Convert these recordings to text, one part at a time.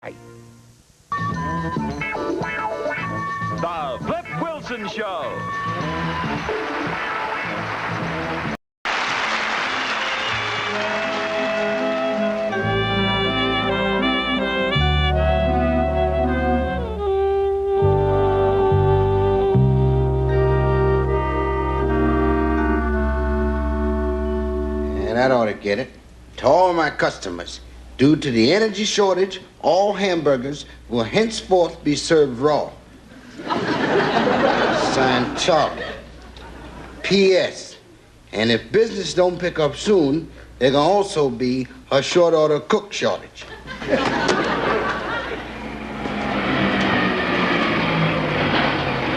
The Flip Wilson Show. And that ought to get it. To all my customers, due to the energy shortage, all hamburgers will henceforth be served raw. Signed, Charlie. P.S. And if business don't pick up soon, there can also be a short order cook shortage.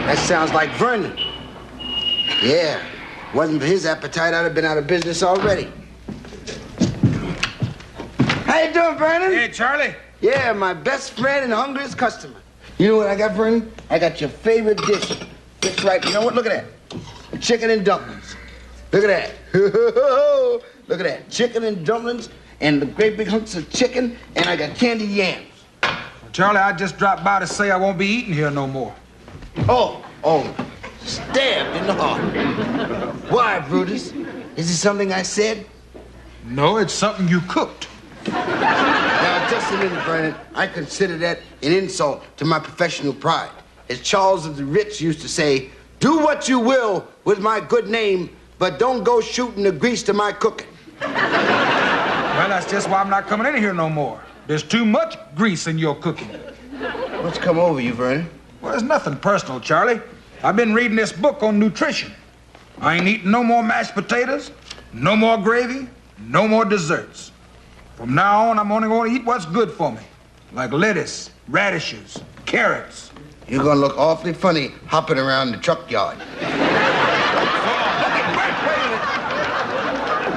That sounds like Vernon. Yeah. Wasn't for his appetite, I'd have been out of business already. How you doing, Vernon? Hey, Charlie. Yeah, my best friend and hungriest customer. You know what I got, Vernon? I got your favorite dish. It's right. You know what? Look at that. Chicken and dumplings. Look at that. Look at that. Chicken and dumplings and the great big hunks of chicken, and I got candied yams. Well, Charlie, I just dropped by to say I won't be eating here no more. Oh, stabbed in the heart. Why, Brutus? Is it something I said? No, it's something you cooked. Now, just a minute, Vernon. I consider that an insult to my professional pride. As Charles of the Rich used to say, do what you will with my good name, but don't go shooting the grease to my cooking. Well, that's just why I'm not coming in here no more. There's too much grease in your cooking. What's come over you, Vernon? Well, it's nothing personal, Charlie. I've been reading this book on nutrition. I ain't eating no more mashed potatoes, no more gravy, no more desserts. From now on, I'm only going to eat what's good for me, like lettuce, radishes, carrots. You're gonna look awfully funny hopping around the truck yard. Wait a minute.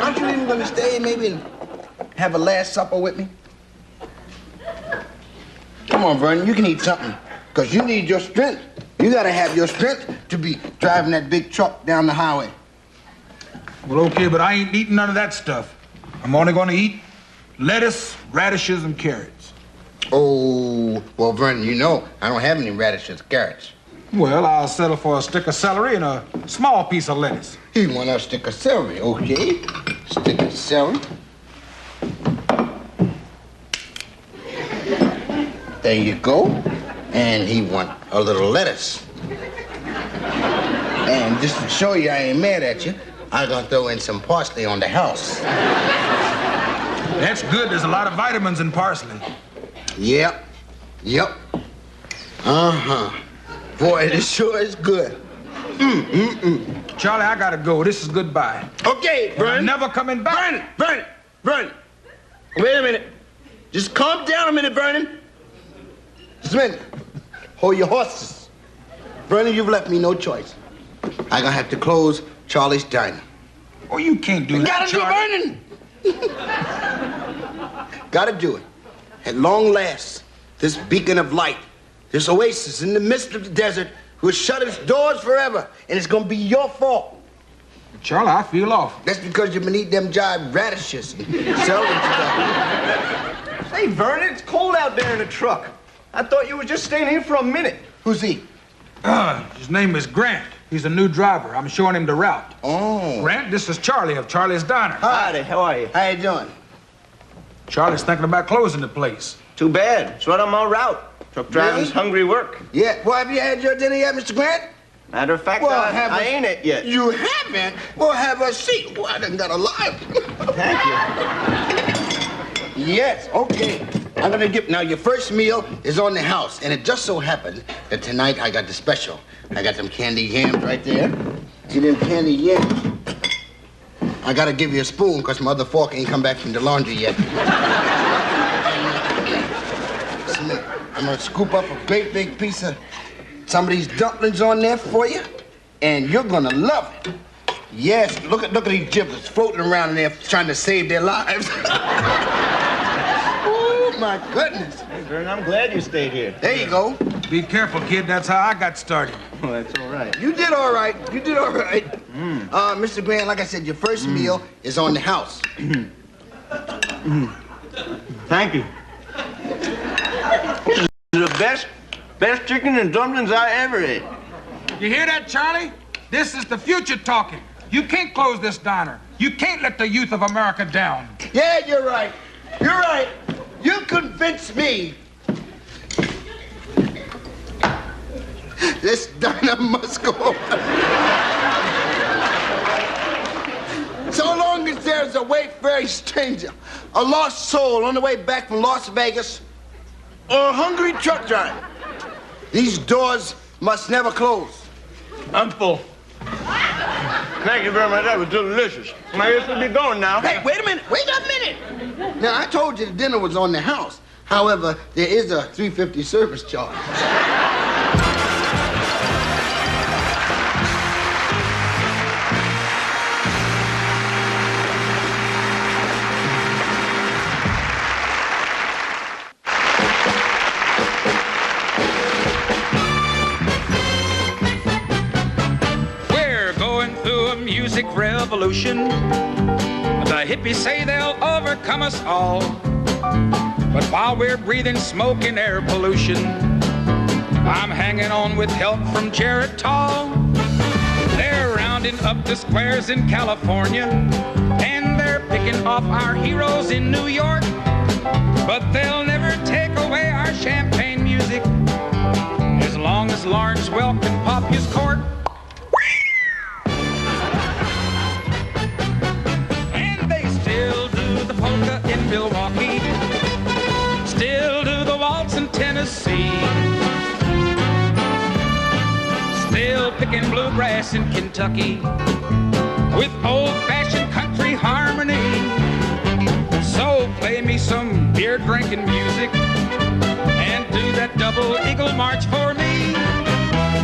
Aren't you even gonna stay maybe and have a last supper with me? Come on, Vernon, you can eat something, because you need your strength. You gotta have your strength to be driving that big truck down the highway. Well, okay, but I ain't eating none of that stuff. I'm only going to eat lettuce, radishes, and carrots. Oh, well, Vernon, you know I don't have any radishes, carrots. Well, I'll settle for a stick of celery and a small piece of lettuce. You want a stick of celery, okay? Stick of celery. There you go. And he want a little lettuce. And just to show you I ain't mad at you, I'm gonna throw in some parsley on the house. That's good. There's a lot of vitamins in parsley. Yep. Uh-huh. Boy, this sure is good. Charlie, I gotta go. This is goodbye. Okay, Vernon. I'm never coming back. Vernon. Wait a minute. Just calm down a minute, Vernon. Just a minute. Hold your horses. Vernon, you've left me no choice. I'm gonna have to close Charlie's Diner. Oh, you can't do that, Charlie. Gotta do, Vernon. Gotta do it. At long last, this beacon of light, this oasis in the midst of the desert, will shut its doors forever, and it's gonna be your fault. Charlie, I feel awful. That's because you've been eating them jive radishes and celery stuff. Hey, Vernon, it's cold out there in the truck. I thought you were just staying here for a minute. Who's he? His name is Grant. He's a new driver. I'm showing him the route. Oh. Grant, this is Charlie of Charlie's Diner. Howdy, how are you? How you doing? Charlie's thinking about closing the place. Too bad. It's right on my route. Truck driving's Really? hungry work. Yeah. Well, have you had your dinner yet, Mr. Grant? Matter of fact, Well, I ain't it yet. You haven't? Well, have a seat. Well, I done got a lot. Thank you. Yes, okay. I'm gonna give, now your first meal is on the house, and it just so happens that tonight I got the special. I got them candied yams right there. See them candied yams? I gotta give you a spoon, because my other fork ain't come back from the laundry yet. I'm gonna scoop up a great big piece of some of these dumplings on there for you, and you're gonna love it. Yes, look at these giblets floating around in there trying to save their lives. Oh, my goodness. Hey, Vernon, I'm glad you stayed here. There you go. Be careful, kid. That's how I got started. Well, that's all right. You did all right. Mr. Grant, like I said, your first meal is on the house. Thank you. The best chicken and dumplings I ever ate. You hear that, Charlie? This is the future talking. You can't close this diner. You can't let the youth of America down. Yeah, you're right. You're right. You convinced me. This diner must go open. So long as there's a wayfaring stranger, a lost soul on the way back from Las Vegas, or a hungry truck driver, these doors must never close. I'm full. Thank you very much. That was delicious. I guess we'll be going now. Hey, wait a minute. Wait a minute. Now, I told you the dinner was on the house. However, there is a $3.50 service charge. Music revolution. The hippies say they'll overcome us all. But while we're breathing smoke and air pollution, I'm hanging on with help from Jared Tall. They're rounding up the squares in California, and they're picking off our heroes in New York. But they'll never take away our champagne music as long as Lawrence Welk can pop his cork. In Milwaukee, still do the waltz in Tennessee, still picking bluegrass in Kentucky with old-fashioned country harmony. So play me some beer-drinking music and do that double eagle march for me,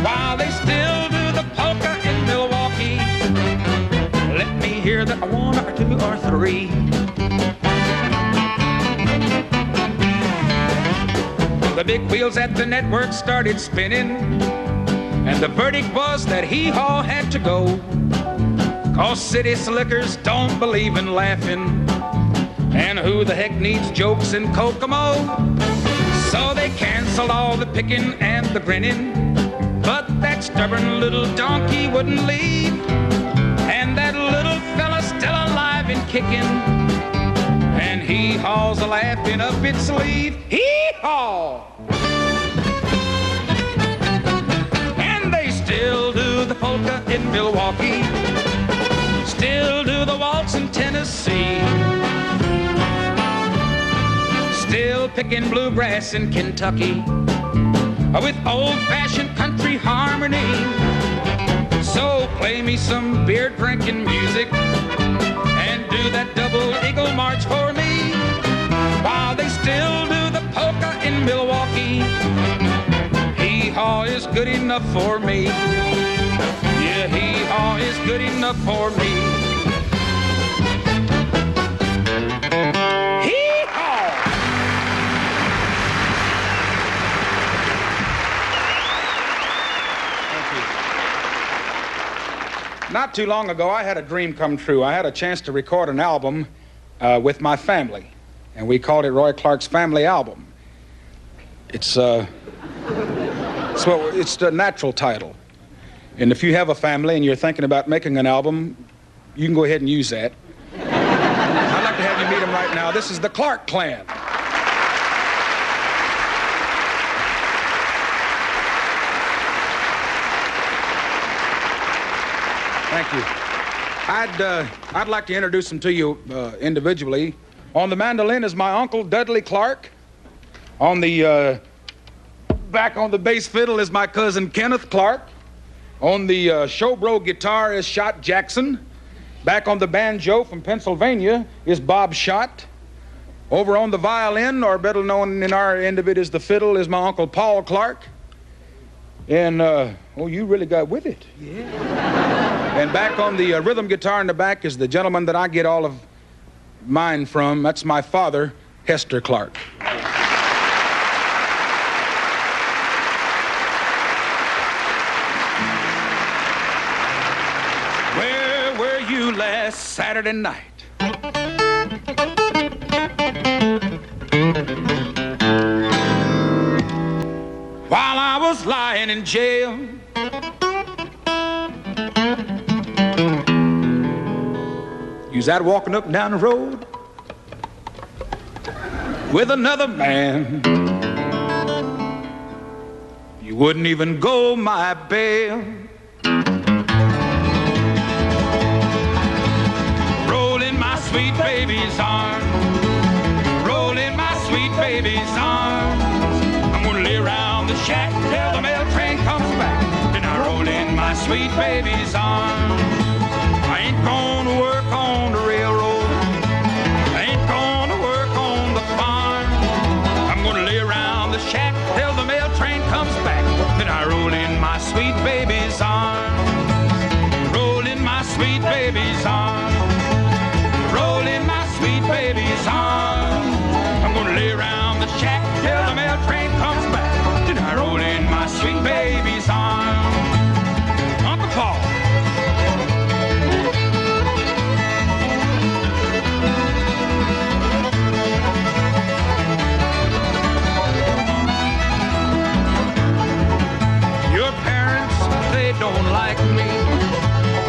while they still do the polka in Milwaukee. Let me hear that one or two or three. The big wheels at the network started spinning, and the verdict was that Hee-Haw had to go, 'cause city slickers don't believe in laughing, and who the heck needs jokes in Kokomo? So they canceled all the picking and the grinning, but that stubborn little donkey wouldn't leave, and that little fella still alive and kicking, and Hee-Haw's laughing up its sleeve. Hee-Haw! And they still do the polka in Milwaukee, still do the waltz in Tennessee, still picking bluegrass in Kentucky with old-fashioned country harmony. So play me some beer-drinking music and do that double eagle march for me, while they still do the polka in Milwaukee. Hee-Haw is good enough for me. Yeah, Hee-Haw is good enough for me. Hee-Haw! Thank you. Not too long ago, I had a dream come true. I had a chance to record an album with my family, and we called it Roy Clark's Family Album. It's the natural title. And if you have a family and you're thinking about making an album, you can go ahead and use that. I'd like to have you meet them right now. This is the Clark Clan. Thank you. I'd like to introduce them to you individually. On the mandolin is my uncle Dudley Clark. On the back on the bass fiddle is my cousin Kenneth Clark. On the showbro guitar is Shot Jackson. Back on the banjo from Pennsylvania is Bob Schott. Over on the violin, or better known in our end of it as the fiddle, is my Uncle Paul Clark. And, you really got with it. Yeah. And back on the rhythm guitar in the back is the gentleman that I get all of mine from. That's my father, Hester Clark. Where were you last Saturday night? while I was lying in jail. You was out walking up and down the road with another man. You wouldn't even go my bail. Roll in my sweet baby's arms. Roll in my sweet baby's arms. I'm gonna lay around the shack till the mail train comes back. Then I roll in my sweet baby's arms. I ain't gonna work on the railroad. I ain't gonna work on the farm. I'm gonna lay around the shack till the mail train comes back. Then I roll in my sweet baby's arms. Roll in my sweet baby's arms. Roll in my sweet baby's arms. I'm gonna lay around the shack till the mail train comes back. Then I roll in my sweet baby's arms. Uncle Paul. Your parents, they don't like me.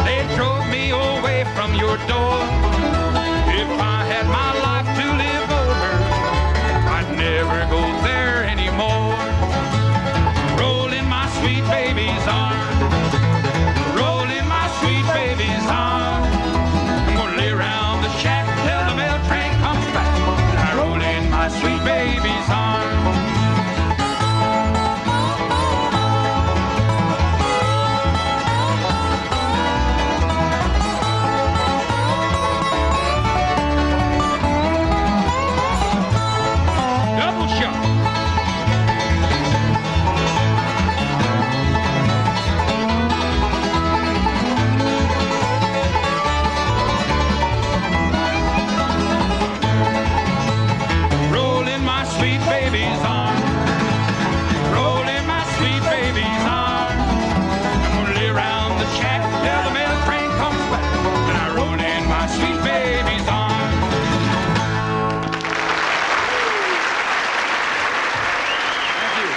They drove me away from your door. If I had my life to live over, I'd never go there anymore. Roll in my sweet baby's arms. Roll in my sweet baby's arms. I'm gonna lay around the shack till the mail train comes back. I roll in my sweet baby's arms. Double shot. Roll in my sweet baby's arms. Roll in my sweet baby's arms. I'm gonna lay around the shack till the mail train comes back. Then I roll in my sweet baby's arms. Thank you.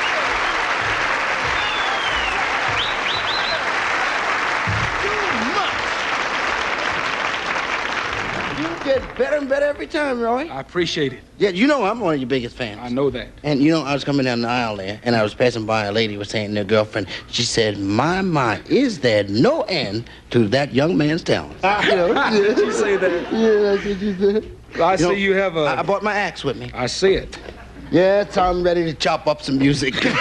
You get better and better every time, Roy. I appreciate it. Yeah, you know I'm one of your biggest fans. I know that. And you know, I was coming down the aisle there, and I was passing by a lady who was saying to her girlfriend, she said, my, is there no end to that young man's talent? You know, Did you say that? yeah, that's what she said. I know, see you have I a... brought my axe with me. I see it. Yes, I'm ready to chop up some music. You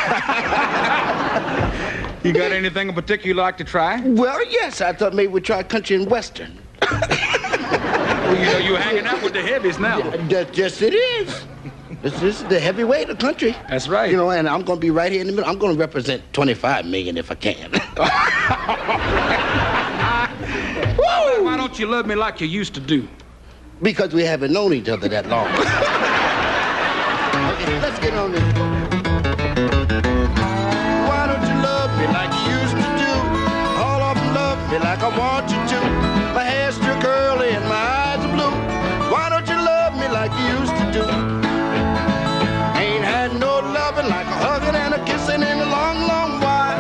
got anything in particular you'd like to try? Well, yes, I thought maybe we'd try country and western. Well, you know, you're hanging out with the heavies now. Yes, it is. This is the heavyweight of country. That's right. You know, and I'm going to be right here in the middle. I'm going to represent 25 million if I can. Why don't you love me like you used to do? Because we haven't known each other that long. Okay, let's get on this. Why don't you love me like you used to do? All of them love me like I want you to. My hair's still curly and my eyes are blue. Why don't you love me like you used to do? Ain't had no loving like a hugging and a kissing in a long, long while.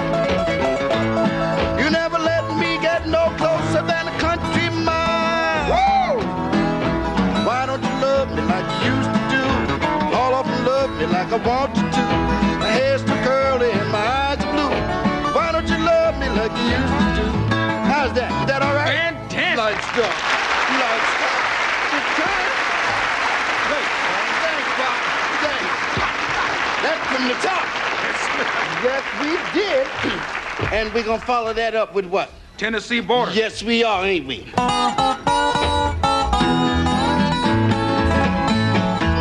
You never let me get no closer than a country mile. Woo! Why don't you love me like you used to do? All of them love me like I want you to. My hair's too curly and my eyes are blue. Why don't you love me like you used to do? How's that? Is that all right? Fantastic. Light stuff. Light stuff. Just try it. Great. Thanks, Bob. Thanks. That's from the top. Yes, we did. And we're going to follow that up with what? Tennessee border. Yes, we are, ain't we?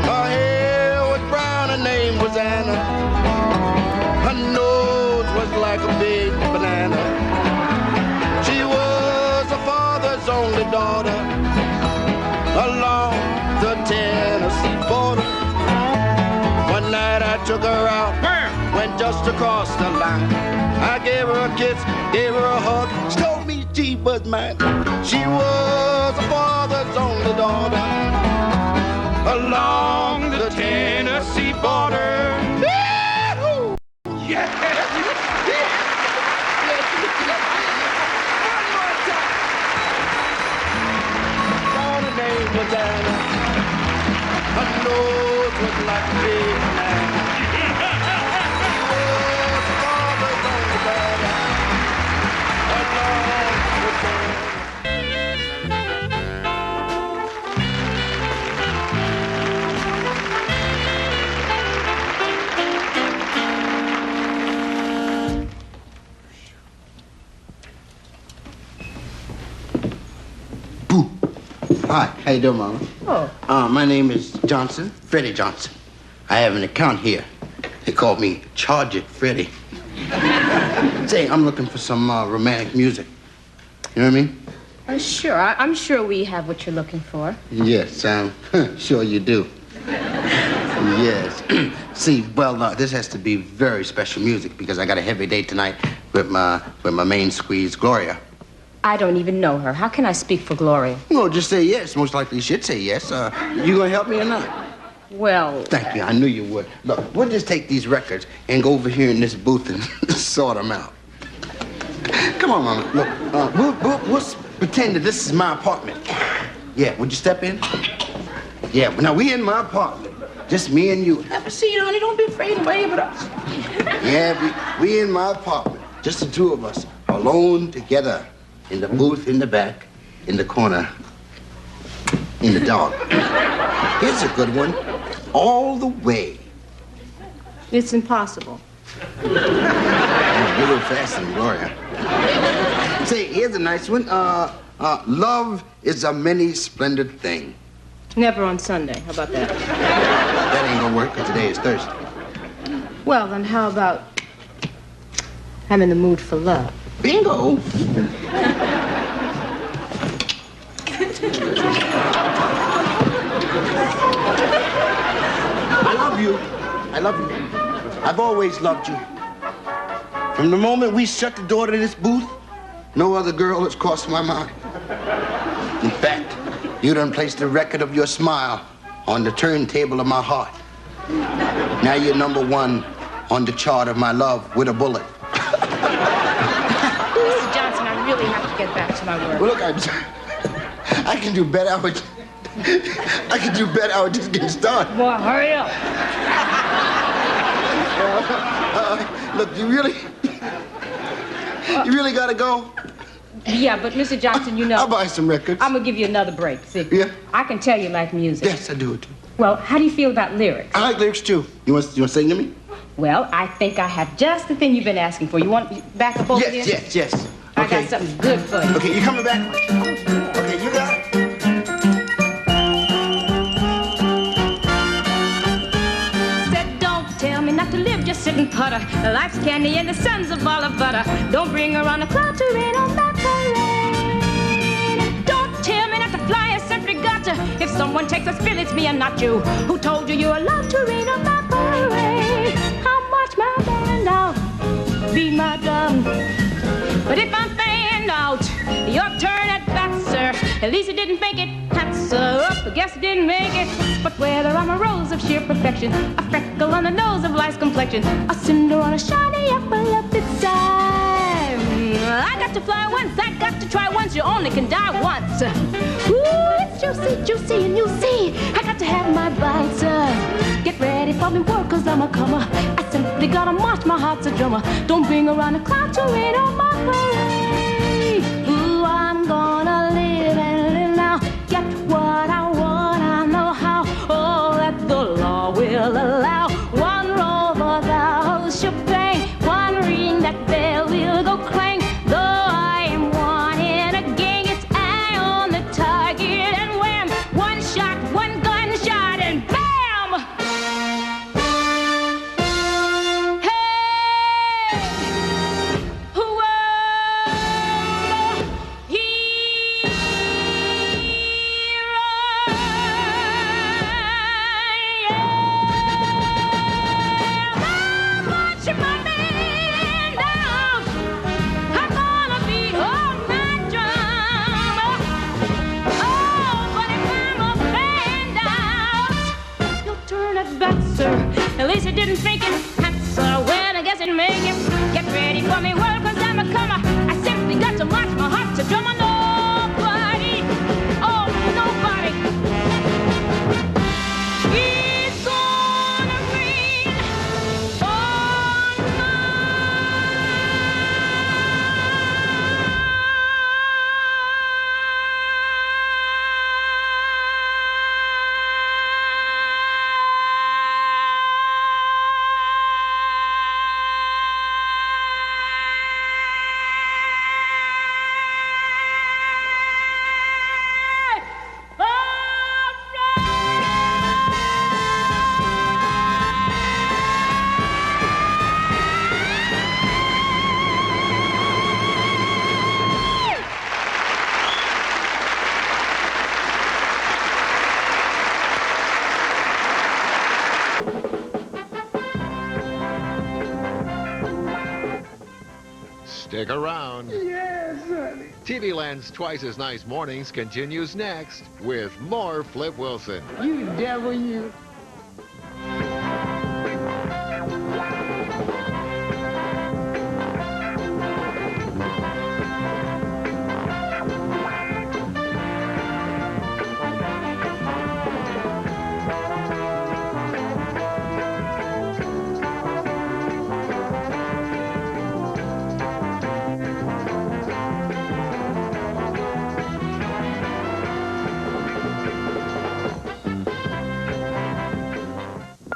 Her hair was brown, her name was Anna. Her nose was like a big banana. She was her father's only daughter along the Tennessee border. One night I took her out, went just across the line. I gave her a kiss, gave her a hug. She told me she was mine. She was her father's only daughter along the Tennessee border. Yahoo! Yeah. Hi, how you doing, Mama? Oh. My name is Johnson, Freddie Johnson. I have an account here. They call me Charge It Freddie. Say, I'm looking for some romantic music. You know what I mean? Sure. I'm sure we have what you're looking for. Yes, I'm sure you do. Yes. See, well, this has to be very special music because I got a heavy day tonight with my main squeeze, Gloria. I don't even know her. How can I speak for Gloria? No, just say yes. Most likely you should say yes. You gonna help me or not? Well... Thank you. I knew you would. Look, we'll just take these records and go over here in this booth and sort them out. Come on, Mama. Look, we'll pretend that this is my apartment. Yeah, would you step in? Yeah, now we in my apartment. Just me and you. Have a seat, honey. Don't be afraid of anybody but us. Yeah, we in my apartment. Just the two of us, alone together. In the booth, in the back, in the corner, in the dark. Here's a good one. All the way. It's impossible. You're a little fast, Gloria. Say, here's a nice one. Love is a many splendid thing. Never on Sunday. How about that? That ain't gonna work, because today is Thursday. Well, then how about... I'm in the mood for love. Bingo! I love you. I love you. I've always loved you. From the moment we shut the door to this booth, no other girl has crossed my mind. In fact, you done placed the record of your smile on the turntable of my heart. Now you're number one on the chart of my love with a bullet. Mr. Johnson, I really have to get back to my work. Well, look, I can do better. I can do better. I would just get started. Boy, hurry up. Look, you really gotta go? Yeah, but Mr. Johnson, you know... I'll buy some records. I'm gonna give you another break, see? Yeah? I can tell you like music. Yes, I do it too. Well, how do you feel about lyrics? I like lyrics too. You want to sing to me? Well, I think I have just the thing you've been asking for. You want back up over here? Yes. I Okay. got something good for you. Okay, you coming back? Okay, you got it. Said, don't tell me not to live, just sit and putter. Life's candy and the sun's a ball of butter. Don't bring her on a cloud to rain on my parade. Don't tell me not to fly, I simply got to. If someone takes a spill, it's me and not you. Who told you you're allowed to rain on my parade? I'll march my band out, beat my drum. But if I'm fanned out, your turn at bat, sir. At least you didn't make it, hats up. I guess you didn't make it. But whether I'm a rose of sheer perfection, a freckle on the nose of life's complexion, a cinder on a shiny apple of its eye, I got to fly once, I got to try once. You only can die once. Ooh, it's juicy, and you see, I got to have my bite, sir. Get ready for me work, cause I'm a comer. I simply gotta march, my heart's a drummer. Don't bring around a cloud to rain on my parade. Ooh, I'm gonna live and live now. Get what I want, I know how. Oh, that the law will allow. One roll for the whole shebang. One ring, that bell will go clang. Though I am one in a gang, it's eye on the target and wham. One shot, one gunshot, and bam! Stick around. Yes, honey. TV Land's Twice as Nice Mornings continues next with more Flip Wilson. You devil, you.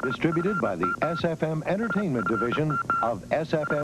Distributed by the SFM Entertainment Division of SFM.